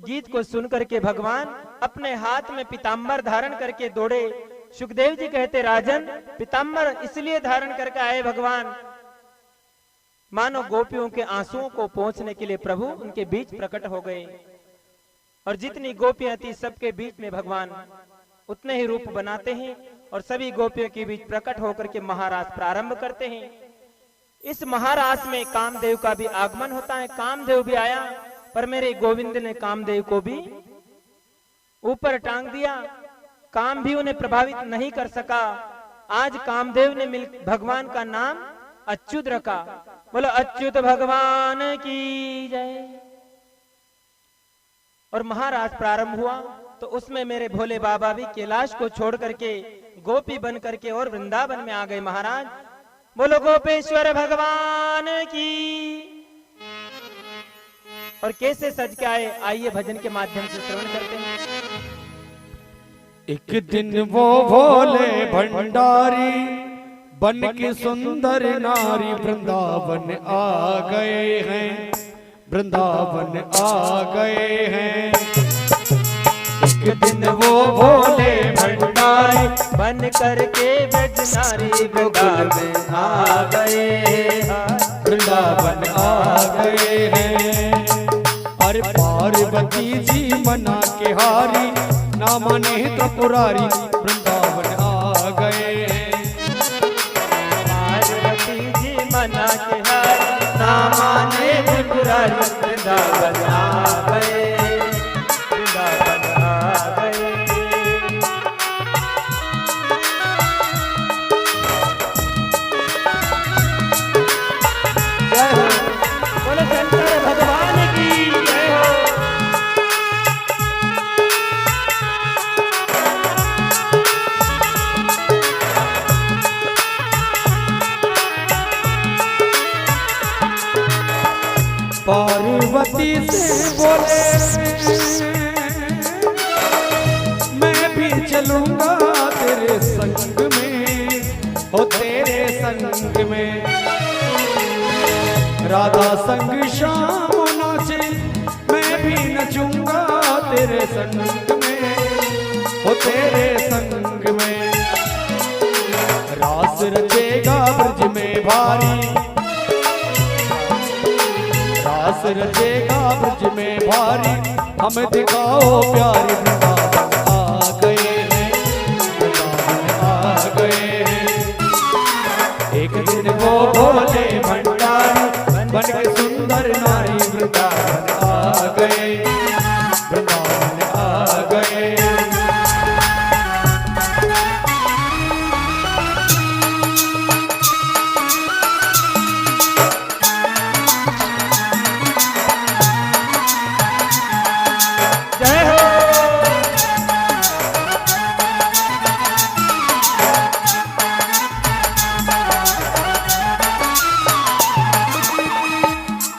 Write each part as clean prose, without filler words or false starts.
गीत को सुनकर के भगवान अपने हाथ में पीताम्बर धारण करके दौड़े। सुखदेव जी कहते, राजन पीताम्बर इसलिए धारण करके आए भगवान, मानो गोपियों के आंसुओं को पोंछने के लिए प्रभु उनके बीच प्रकट हो गए। और जितनी गोपियां थी सबके बीच में भगवान उतने ही रूप बनाते हैं और सभी गोपियों के बीच प्रकट होकर के महारास प्रारंभ करते हैं। इस महारास में कामदेव का भी आगमन होता है। कामदेव भी आया, पर मेरे गोविंद ने कामदेव को भी ऊपर टांग दिया। काम भी उन्हें प्रभावित नहीं कर सका। आज कामदेव ने मिल भगवान का नाम अच्युत रखा। बोलो अच्युत भगवान की जय। और महाराज प्रारंभ हुआ तो उसमें मेरे भोले बाबा भी कैलाश को छोड़ करके गोपी बन करके और वृंदावन में आ गए। महाराज बोलो गोपेश्वर भगवान की। और कैसे सज के आए, आइए भजन के माध्यम से श्रवण करते हैं। एक दिन वो भोले भंडारी बन के सुंदर नारी वृंदावन आ गए हैं, वृंदावन आ गए हैं। एक दिन वो भोले भंडारी बन करके ब्रज नारी वृंदावन आ गए, वृंदावन आ गए हैं। अरे पार्वती जी मना के हारी ना माने त्रिपुरारी वृंदावन आ गए हैं। पार्वती जी मना के हारी ना माने त्रिपुरारी वृंदावन आ गए, वृंदावन आ गए। जय हो बोलो शंकर भगवान की जय हो। पार्वती से बोले मैं भी चलूंगा तेरे संग में, हो तेरे संग में। राधा संग श्याम नाचे मैं भी नचूंगा तेरे संग में, हो तेरे संग में। रास रचेगा ब्रज में भारी, रास रचेगा ब्रज में भारी। हमें दिखाओ प्यारी वृंदावन आ गए हैं, वृंदावन आ गए हैं। एक दिन वो भोले भंडारी बन के सुंदर नारी वृंदावन आ गए, वृंदावन आ गए।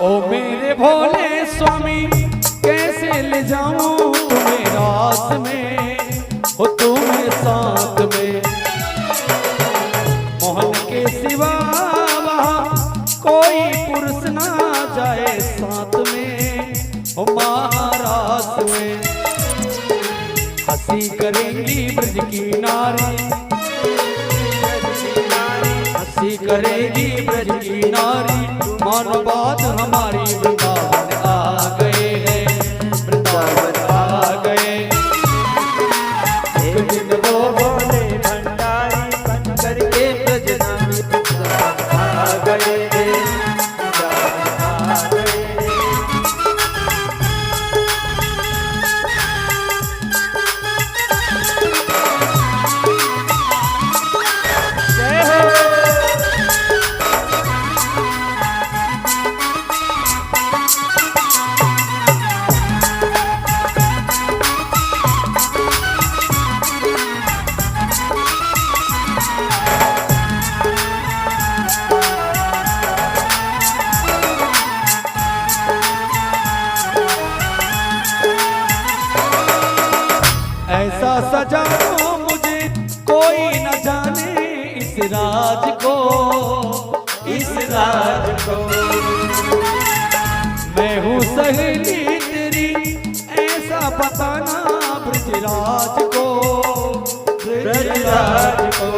ओ मेरे भोले स्वामी कैसे ले जाऊं तुम्हें रात में, हो तुम्हें साथ में। मोहन के सिवा वहाँ कोई पुरुष ना जाए साथ में, हो महारास में। हंसी करेंगी ब्रज की नारी, हंसी करेगी ब्रज की नारी। मानो बात हमारी वृंदावन आ गए हैं, वृंदावन आ गए। एक दिन वो भोले भंडारी बन करके ब्रज नारी वृंदावन आ गए हैं, वृंदावन आ गए। जय हो ऐसा सजाओ मुझे कोई न जाने इस राज को, इस राज को। मैं हूँ सहेली तेरी पता ना ब्रजराज को, ब्रजराज को।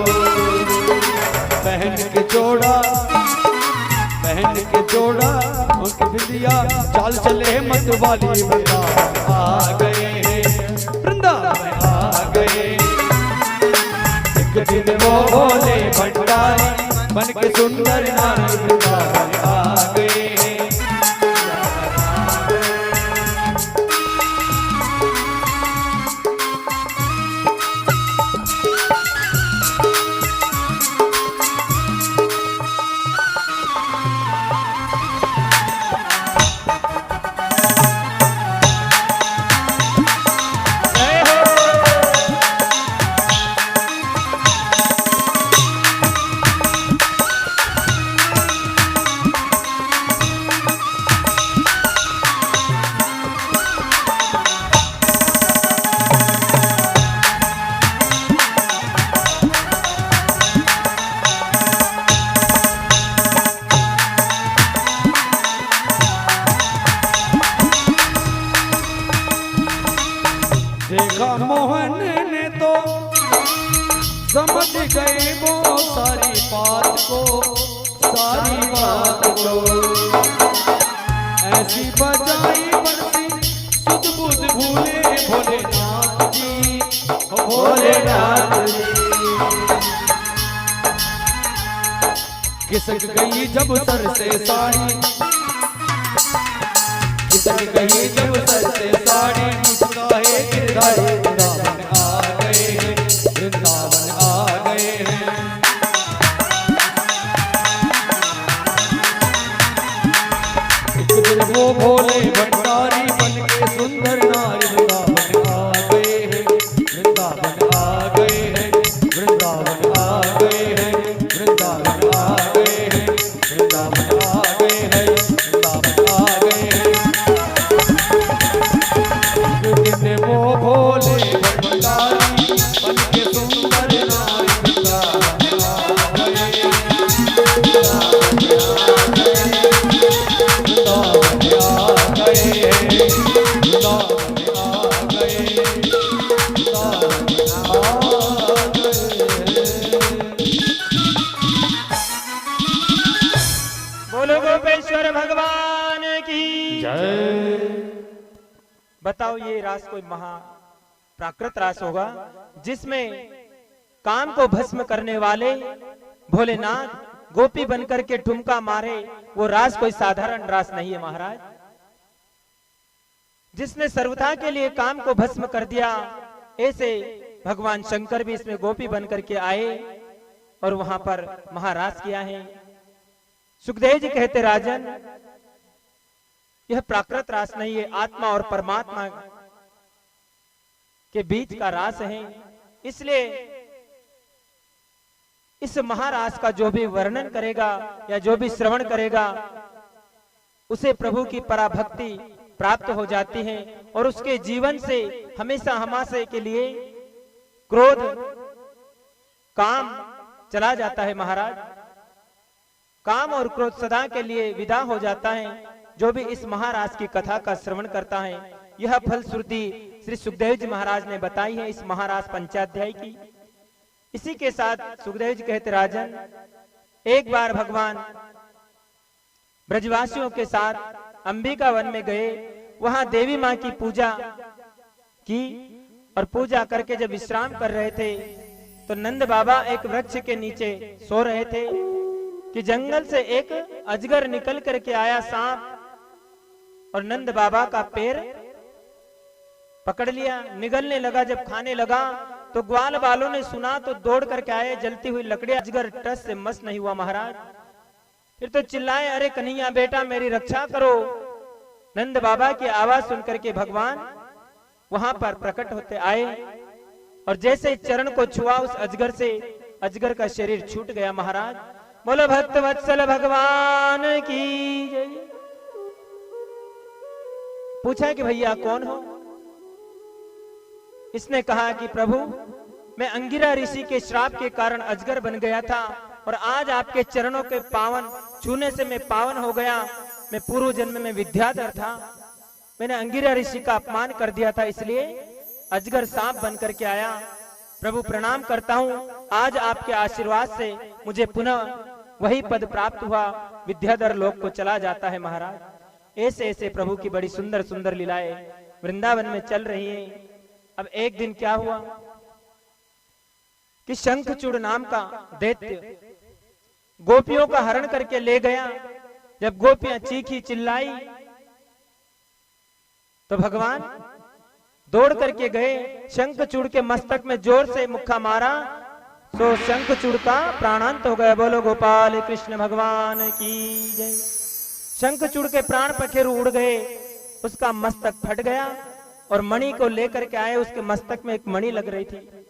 पहन के जोड़ा उनकी बिंदिया, चाल चले मत वाली, वृंदावन आ गए, वृंदावन आ गए। एक दिन वो भोले भंडारी बन के सुंदर नारी, वृंदावन आ गए। देखा मोहन ने तो समझ गए वो सारी बात को, सारी बात को। ऐसी बजाई बरसी सुध बुध भूले भोलेनाथ जी, भोलेनाथ जी। खिसक गई जब सर से साड़ी, खिसक गई जब सर से साड़ी, मुस्काए गिरधारी, वृंदावन आ गए हैं, वृंदावन आ गए हैं। एक दिन वो भोले भंडारी बन के सुंदर नारी, वृंदावन आ गए हैं, वृंदावन आ गए हैं, वृंदावन आ गए हैं, वृंदावन आ गए हैं, वृंदावन आ गए हैं, वृंदावन आ गए हैं। वो भोले भंडारी बन के सुंदर नारी, वृंदावन आ गए, वृंदावन आ गए, वृंदावन आ गए, वृंदावन आ गए। बोलो गोपेश्वर भगवान की जय। बताओ ये रास कोई महा प्राकृत रास होगा जिसमें काम को भस्म करने वाले भोलेनाथ गोपी बनकर के ठुमका मारे। वो रास कोई साधारण रास नहीं है महाराज, जिसने सर्वथा के लिए काम को भस्म कर दिया। ऐसे भगवान शंकर भी इसमें गोपी बनकर के आए और वहां पर महारास किया है। सुखदेव जी कहते राजन यह प्राकृत रास नहीं है, आत्मा और परमात्मा के बीच का रास है। इसलिए इस महारास का जो भी वर्णन करेगा या जो भी श्रवण करेगा उसे प्रभु की पराभक्ति प्राप्त हो जाती है और उसके जीवन से हमेशा हमाशे के लिए क्रोध काम चला जाता है महाराज। काम और क्रोध सदा के लिए विदा हो जाता है जो भी इस महाराज की कथा का श्रवण करता है। यह फलश्रुति श्री सुखदेव जी महाराज ने बताई है इस महाराज पंचाध्याय की। इसी के साथ सुखदेव जी कहते राजन एक बार भगवान ब्रजवासियों के साथ अंबिका वन में गए, वहां देवी माँ की पूजा की और पूजा करके जब विश्राम कर रहे थे तो नंद बाबा एक वृक्ष के नीचे सो रहे थे कि जंगल से एक अजगर निकल करके आया सांप और नंद बाबा का पैर पकड़ लिया, निगलने लगा। जब खाने लगा तो ग्वाल वालों ने सुना तो दौड़ करके आए, जलती हुई लकड़ी। अजगर टस से मस नहीं हुआ महाराज। फिर तो चिल्लाए, अरे कन्हैया बेटा मेरी रक्षा करो। नंद बाबा की आवाज सुनकर के भगवान वहां पर प्रकट होते आए और जैसे चरण को छुआ उस अजगर से अजगर का शरीर छूट गया महाराज। बोलो भक्त वत्सल भगवान की जय। पूछा कि भैया कौन हो? इसने कहा कि प्रभु मैं अंगिरा ऋषि के श्राप के कारण अजगर बन गया था और आज आपके चरणों के पावन छूने से मैं पावन हो गया। मैं पूर्व जन्म में विद्याधर था मैंने अंगिरा ऋषि का अपमान कर दिया था, इसलिए अजगर सांप बन करके आया। प्रभु प्रणाम करता हूँ, आज आपके आशीर्वाद से मुझे पुनः वही पद प्राप्त हुआ, विद्याधर लोक को चला जाता है महाराज। ऐसे ऐसे प्रभु की बड़ी सुंदर सुंदर लीलाएं वृंदावन में चल रही हैं। अब एक दिन क्या हुआ कि शंखचूड़ नाम का दैत्य गोपियों का हरण करके ले गया। जब गोपियां चीखी चिल्लाई तो भगवान दौड़ करके गए, शंखचूड़ के मस्तक में जोर से मुक्का मारा, तो शंखचूड़ का प्राणांत हो गया। बोलो गोपाल कृष्ण भगवान की जय। शंखचूड़ के प्राण पखेरु उड़ गए, उसका मस्तक फट गया और मणि को लेकर के आए। उसके मस्तक में एक मणि लग रही थी।